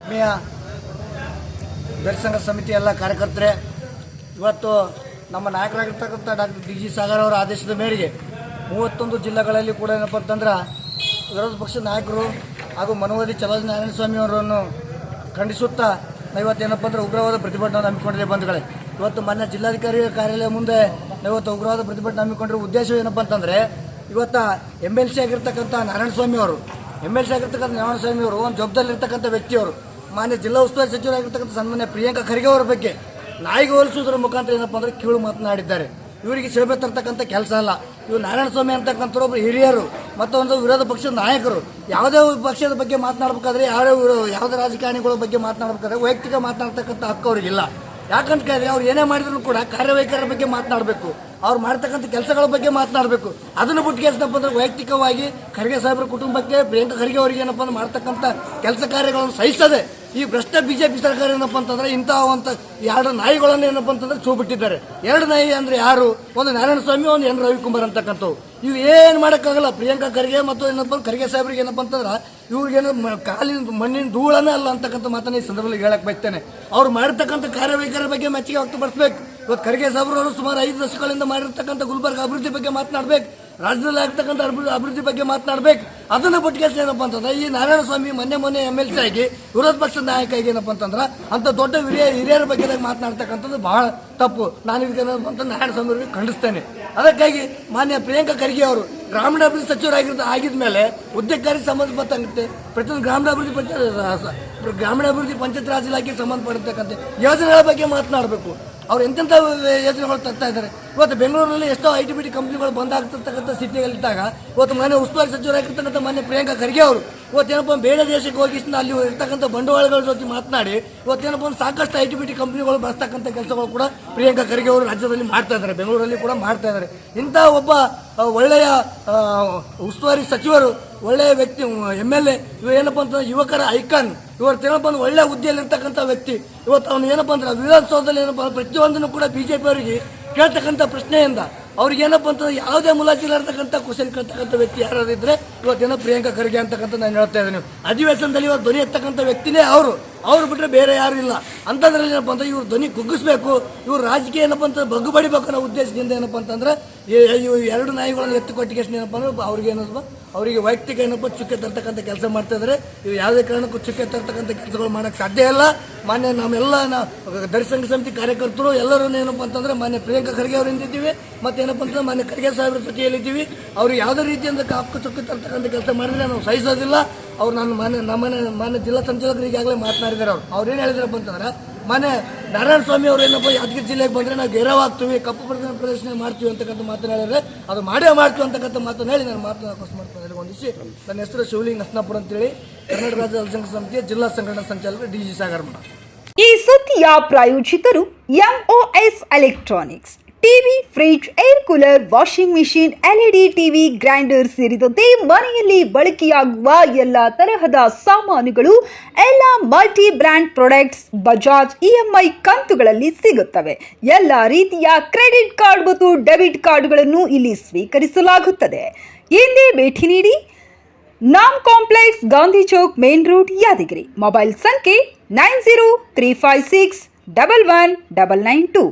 ಆತ್ಮೀಯ ದರ್ಶನ ಸಮಿತಿ ಎಲ್ಲ ಕಾರ್ಯಕರ್ತರೆ, ಇವತ್ತು ನಮ್ಮ ನಾಯಕರಾಗಿರ್ತಕ್ಕಂಥ ಡಾಕ್ಟರ್ ಡಿ ಜಿ ಸಾಗರ್ ಅವರ ಆದೇಶದ ಮೇರೆಗೆ 31 ಜಿಲ್ಲೆಗಳಲ್ಲಿ ಕೂಡ ಏನಪ್ಪ ಅಂತಂದ್ರೆ ವಿರೋಧ ಪಕ್ಷದ ನಾಯಕರು ಹಾಗೂ ಮನೋವಾದಿ ಚಲವಾದಿ ನಾರಾಯಣಸ್ವಾಮಿ ಅವರನ್ನು ಖಂಡಿಸುತ್ತಾ ಇವತ್ತೇನಪ್ಪ ಅಂದರೆ ಉಗ್ರವಾದ ಪ್ರತಿಭಟನೆ ಹಮ್ಮಿಕೊಂಡಿದೆ ಬಂಧುಗಳೇ. ಇವತ್ತು ಮಾನ್ಯ ಜಿಲ್ಲಾಧಿಕಾರಿ ಕಾರ್ಯಾಲಯ ಮುಂದೆ ಇವತ್ತು ಉಗ್ರವಾದ ಪ್ರತಿಭಟನೆ ಹಮ್ಮಿಕೊಂಡಿರೋ ಉದ್ದೇಶ ಏನಪ್ಪ ಅಂತಂದರೆ, ಇವತ್ತು MLC ಆಗಿರ್ತಕ್ಕಂಥ ನಾರಾಯಣಸ್ವಾಮಿ ಅವರು ಒಂದು ಜವಾಬ್ದಾರಿರ್ತಕ್ಕಂಥ ವ್ಯಕ್ತಿಯವರು ಮಾನ್ಯ ಜಿಲ್ಲಾ ಉಸ್ತುವಾರಿ ಸಚಿವರಾಗಿರ್ತಕ್ಕಂಥ ಸನ್ಮಾನ್ಯ ಪ್ರಿಯಾಂಕಾ ಖರ್ಗೆ ಅವರ ಬಗ್ಗೆ ನಾಯಿಗೆ ಹೋಲಿಸುವುದರ ಮುಖಾಂತರ ಏನಪ್ಪ ಅಂದರೆ ಕೀಳು ಮಾತನಾಡಿದ್ದಾರೆ. ಇವರಿಗೆ ಶೋಭೆ ತರ್ತಕ್ಕಂಥ ಕೆಲಸ ಅಲ್ಲ. ಇವರು ನಾರಾಯಣಸ್ವಾಮಿ ಅಂತಕ್ಕಂಥವ್ರು ಒಬ್ಬರು ಹಿರಿಯರು ಮತ್ತು ಒಂದು ವಿರೋಧ ಪಕ್ಷದ ನಾಯಕರು. ಯಾವುದೇ ಪಕ್ಷದ ಬಗ್ಗೆ ಮಾತನಾಡಬೇಕಾದ್ರೆ ಯಾವುದೇ ರಾಜಕಾರಣಿಗಳ ಬಗ್ಗೆ ಮಾತನಾಡಬೇಕಾದ್ರೆ ವೈಯಕ್ತಿಕ ಮಾತನಾಡ್ತಕ್ಕಂಥ ಹಕ್ಕು ಅವರಿಗಿಲ್ಲ. ಯಾಕಂತ ಕೇಳಿದ್ರೆ ಅವ್ರು ಏನೇ ಮಾಡಿದ್ರು ಕೂಡ ಕಾರ್ಯವೈಖರಿ ಬಗ್ಗೆ ಮಾತನಾಡಬೇಕು, ಅವ್ರು ಮಾಡ್ತಕ್ಕಂಥ ಕೆಲಸಗಳ ಬಗ್ಗೆ ಮಾತನಾಡಬೇಕು. ಅದನ್ನು ಬಿಟ್ಟು ಏನಪ್ಪ ಅಂದ್ರೆ ವೈಯಕ್ತಿಕವಾಗಿ ಖರ್ಗೆ ಸಾಹೇಬರ ಕುಟುಂಬಕ್ಕೆ ಪ್ರಿಯಾಂಕಾ ಖರ್ಗೆ ಅವರಿಗೆ ಏನಪ್ಪ ಅಂದ್ರೆ ಮಾಡ್ತಕ್ಕಂಥ ಕೆಲಸ ಕಾರ್ಯಗಳನ್ನು ಸಹಿಸದೆ ಈ ಭ್ರಷ್ಟ ಬಿಜೆಪಿ ಸರ್ಕಾರ ಏನಪ್ಪ ಅಂತಂದ್ರೆ ಇಂತಹ ಒಂದು ಎರಡು ನಾಯಿಗಳನ್ನು ಏನಪ್ಪ ಅಂತಂದ್ರೆ ಚೂಬಿಟ್ಟಿದ್ದಾರೆ. ಎರಡು ನಾಯಿ ಅಂದ್ರೆ ಯಾರು? ಒಂದು ನಾರಾಯಣಸ್ವಾಮಿ, ಒಂದು ಎನ್ ರವಿಕುಮಾರ್ ಅಂತಕ್ಕಂಥವು. ಇವು ಏನು ಮಾಡೋಕ್ಕಾಗಲ್ಲ. ಪ್ರಿಯಾಂಕಾ ಖರ್ಗೆ ಮತ್ತು ಏನಪ್ಪ ಖರ್ಗೆ ಸಾಹೇಬ್ರಿಗೆ ಏನಪ್ಪ ಅಂತಂದ್ರೆ ಇವ್ರಿಗೇನು ಕಾಲಿನ ಮಣ್ಣಿನ ಧೂಳನೇ ಅಲ್ಲ ಅಂತಕ್ಕಂಥ ಮಾತನ್ನ ಈ ಸಂದರ್ಭದಲ್ಲಿ ಹೇಳಕ್ ಬಯಸ್ತೇನೆ. ಅವ್ರು ಮಾಡಿರ್ತಕ್ಕಂಥ ಕಾರ್ಯವೈಖರಿ ಬಗ್ಗೆ ಮೆಚ್ಚುಗೆ ವ್ಯಕ್ತಪಡಿಸಬೇಕು. ಇವತ್ತು ಖರ್ಗೆ ಸಾಹೇಬ್ರವರು ಸುಮಾರು 5 ದಶಕಗಳಿಂದ ಮಾಡಿರ್ತಕ್ಕಂಥ ಗುಲ್ಬರ್ಗ ಅಭಿವೃದ್ಧಿ ಬಗ್ಗೆ ಮಾತನಾಡಬೇಕು, ರಾಜ್ಯದಲ್ಲಿ ಆಗ್ತಕ್ಕಂಥ ಅಭಿವೃದ್ಧಿ ಬಗ್ಗೆ ಮಾತನಾಡಬೇಕು. ಅದನ್ನು ಬಿಟ್ಟು ಏನಪ್ಪ ಅಂತಂದ್ರೆ ಈ ನಾರಾಯಣಸ್ವಾಮಿ ಮೊನ್ನೆ MLC ಆಗಿ ವಿರೋಧ ಪಕ್ಷದ ನಾಯಕ ಆಗಿ ಏನಪ್ಪ ಅಂತಂದ್ರೆ ಅಂತ ದೊಡ್ಡ ಹಿರಿಯರ ಬಗ್ಗೆ ಮಾತನಾಡ್ತಕ್ಕಂಥದ್ದು ಬಹಳ ತಪ್ಪು. ನಾನು ಇದಕ್ಕೆ ನಾರಾಯಣಸ್ವಾಮಿ ಅವರಿಗೆ ಖಂಡಿಸ್ತೇನೆ. ಅದಕ್ಕಾಗಿ ಮಾನ್ಯ ಪ್ರಿಯಾಂಕಾ ಖರ್ಗೆ ಅವರು ಗ್ರಾಮೀಣಾಭಿವೃದ್ಧಿ ಆಗಿದ್ಮೇಲೆ ಉದ್ಯೋಗಕಾರಿ ಸಂಬಂಧಪಟ್ಟಂತೆ ಪ್ರತಿಯೊಂದು ಗ್ರಾಮೀಣಾಭಿವೃದ್ಧಿ ಪಂಚಾಯತ್ ರಾಜ್ ಇಲಾಖೆಗೆ ಸಂಬಂಧಪಟ್ಟಿರ್ತಕ್ಕಂಥ ಯೋಜನೆಗಳ ಬಗ್ಗೆ ಮಾತನಾಡಬೇಕು. ಅವ್ರು ಎಂತೆಂಥ ಯೋಜನೆಗಳು ತರ್ತಾ ಇದ್ದಾರೆ. ಇವತ್ತು ಬೆಂಗಳೂರಿನಲ್ಲಿ ಎಷ್ಟೋ IT-BT ಕಂಪ್ನಿಗಳು ಬಂದಾಗ್ತಿರ್ತಕ್ಕಂಥ ಸ್ಥಿತಿಯಲ್ಲಿದ್ದಾಗ ಇವತ್ತು ಮಾನ್ಯ ಉಸ್ತುವಾರಿ ಸಚಿವರಾಗಿರ್ತಕ್ಕಂಥ ಮಾನ್ಯ ಪ್ರಿಯಾಂಕಾ ಖರ್ಗೆ ಅವರು ಇವತ್ತೇನಪ್ಪ ಬೇರೆ ದೇಶಕ್ಕೆ ಹೋಗಿ ಅಲ್ಲಿ ಇರ್ತಕ್ಕಂಥ ಬಂಡವಾಳಗಳ ಜೊತೆ ಮಾತನಾಡಿ ಇವತ್ತೇನಪ್ಪ ಸಾಕಷ್ಟು IT-BT ಕಂಪ್ನಿಗಳು ಬರ್ತಕ್ಕಂಥ ಕೆಲಸಗಳು ಕೂಡ ಪ್ರಿಯಾಂಕಾ ಖರ್ಗೆ ಅವರು ರಾಜ್ಯದಲ್ಲಿ ಮಾಡ್ತಾ ಇದ್ದಾರೆ, ಬೆಂಗಳೂರಲ್ಲಿ ಕೂಡ ಮಾಡ್ತಾ ಇದ್ದಾರೆ. ಇಂಥ ಒಬ್ಬ ಒಳ್ಳೆಯ ಉಸ್ತುವಾರಿ ಸಚಿವರು, ಒಳ್ಳೆಯ ವ್ಯಕ್ತಿ, MLA, ಇವರು ಏನಪ್ಪ ಅಂತಂದ್ರೆ ಯುವಕರ ಐಕಾನ್, ಇವತ್ತು ಏನಪ್ಪ ಅಂದ್ರೆ ಒಳ್ಳೆ ಹುದ್ದೆಯಲ್ಲಿರ್ತಕ್ಕಂಥ ವ್ಯಕ್ತಿ. ಇವತ್ತು ಅವನು ಏನಪ್ಪ ಅಂದ್ರೆ ವಿಧಾನಸೌಧದಲ್ಲಿ ಏನಪ್ಪ ಪ್ರತಿಯೊಂದನ್ನು ಕೂಡ BJP ಅವರಿಗೆ ಕೇಳ್ತಕ್ಕಂಥ ಪ್ರಶ್ನೆಯಿಂದ ಅವ್ರಿಗೆ ಏನಪ್ಪ ಅಂತಂದ್ರೆ ಯಾವುದೇ ಮುಲಾಜಿಲಾರ್ತಕ್ಕಂಥ ಕ್ವಶನ್ ಕೇಳ್ತಕ್ಕಂಥ ವ್ಯಕ್ತಿ ಯಾರಾದಿದ್ರೆ ಇವತ್ತೇನೋ ಪ್ರಿಯಾಂಕಾ ಖರ್ಗೆ ಅಂತಕ್ಕಂಥ ನಾನು ಹೇಳ್ತಾ ಇದ್ದೀನಿ. ಅಧಿವೇಶನದಲ್ಲಿ ಇವತ್ತು ಧ್ವನಿ ಎತ್ತಕ್ಕಂಥ ವ್ಯಕ್ತಿನೇ ಅವ್ರು ಬಿಟ್ಟರೆ ಬೇರೆ ಯಾರು ಇಲ್ಲ. ಅಂಥದ್ರಲ್ಲಿ ಏನಪ್ಪ ಅಂತ ಇವ್ರು ಧ್ವನಿ ಕುಗ್ಗಿಸ್ಬೇಕು, ಇವ್ರು ರಾಜಕೀಯ ಏನಪ್ಪ ಅಂತ ಬಗ್ಗು ಬಡಿಬೇಕು ಅನ್ನೋ ಉದ್ದೇಶದಿಂದ ಏನಪ್ಪ ಅಂತಂದ್ರೆ ಇವು ಎರಡು ನಾಯಿಗಳನ್ನು ಎತ್ತುಕೊಟ್ಟಿಗೆ ಏನಪ್ಪ ಅಂದ್ರೆ ಅವರಿಗೆ ವೈಯಕ್ತಿಕ ಏನಪ್ಪ ಚುಕ್ಕೆ ತರ್ತಕ್ಕಂಥ ಕೆಲಸ ಮಾಡ್ತಾ ಇದ್ದಾರೆ. ಇವು ಯಾವುದೇ ಕಾರಣಕ್ಕೂ ಚುಕ್ಕೆ ತರ್ತಕ್ಕಂಥ ಕೆಲಸಗಳು ಮಾಡೋಕ್ಕೆ ಸಾಧ್ಯ ಇಲ್ಲ. ಮಾನ್ಯ ನಮ್ಮೆಲ್ಲ ದರ್ಶನ ಸಮಿತಿ ಕಾರ್ಯಕರ್ತರು ಎಲ್ಲರೂ ಏನಪ್ಪ ಅಂತಂದ್ರೆ ಮಾನ್ಯ ಪ್ರಿಯಾಂಕಾ ಖರ್ಗೆ ಅವರು ನಿಂತಿದ್ದೀವಿ, ಮತ್ತೇನಪ್ಪ ಅಂತಂದ್ರೆ ಮಾನ್ಯ ಖರ್ಗೆ ಸಾಹೇಬ್ರ ಜೊತೆಯಲ್ಲಿದ್ದೀವಿ. ಅವ್ರು ಯಾವುದೇ ರೀತಿಯಿಂದ ಹಕ್ಕು ಚುಕ್ಕೆ ತರ್ತಕ್ಕಂಥ ಕೆಲಸ ಮಾಡಿದ್ರೆ ನಾವು ಸಹಿಸೋದಿಲ್ಲ. ಅವ್ರು ನಾನು ಮಾನ್ಯ ಜಿಲ್ಲಾ ಸಂಚಾಲಕರು ಈಗಾಗಲೇ ಮಾತನಾಡಿದ್ದಾರೆ. ಅವ್ರು ಏನು ಹೇಳಿದ್ರಪ್ಪ ಅಂತಂದ್ರೆ ಮಾನ್ಯ ನಾರಾಯಣಸ್ವಾಮಿ ಅವರು ಏನಪ್ಪ ಯಾದಗಿರಿ ಜಿಲ್ಲೆಗೆ ಬಂದರೆ ನಾವು ಗೆರವ್ ಆಗ್ತೀವಿ, ಕಪ್ಪು ಪ್ರದರ್ಶನ ಮಾಡ್ತೀವಿ ಅಂತಕ್ಕಂಥ ಮಾತನ್ನು ಹೇಳಿದ್ರೆ ಅದು ಮಾಡೇ ಮಾಡ್ತೀವಿ ಅಂತಕ್ಕಂಥ ಮಾತನ್ನು ಹೇಳಿ ನಾನು ಮಾತನ್ನು ಅಕೋಸ್ ಮಾಡ್ತೀನಿ. ಒಂದಿಸಿ ನನ್ನ ಹೆಸರು ಶಿವಲಿಂಗ ಹಸ್ನಾಪುರ ಅಂತೇಳಿ ಕರ್ನಾಟಕ ರಾಜ್ಯ ಅಲ್ಸಂಘ ಸಮಿತಿಯ ಜಿಲ್ಲಾ ಸಂಘಟನಾ ಸಂಚಾಲಕ DG ಸಾಗರ್. ಈ ಸುದ್ದಿಯ ಪ್ರಾಯೋಜಕರು MOS electronics. TV, fridge, air cooler, washing machine, LED TV, grinder ಸೇರಿದಂತೆ ಮನೆಯಲ್ಲಿ ಬಳಕೆಯಾಗುವ ಎಲ್ಲ ತರಹದ ಸಾಮಾನುಗಳು, ಎಲ್ಲ multi brand products Bajaj EMI ಕಂತುಗಳಲ್ಲಿ ಸಿಗುತ್ತವೆ. ಎಲ್ಲ ರೀತಿಯ ಕ್ರೆಡಿಟ್ ಕಾರ್ಡ್ ಮತ್ತು ಡೆಬಿಟ್ ಕಾರ್ಡ್ಗಳನ್ನು ಇಲ್ಲಿ ಸ್ವೀಕರಿಸಲಾಗುತ್ತದೆ. ಎಂದೇ ಭೇಟಿ ನೀಡಿ. ನಾಮ್ complex, Gandhi Chowk, main road, Yadgiri. Mobile ಸಂಖ್ಯೆ 9035611992.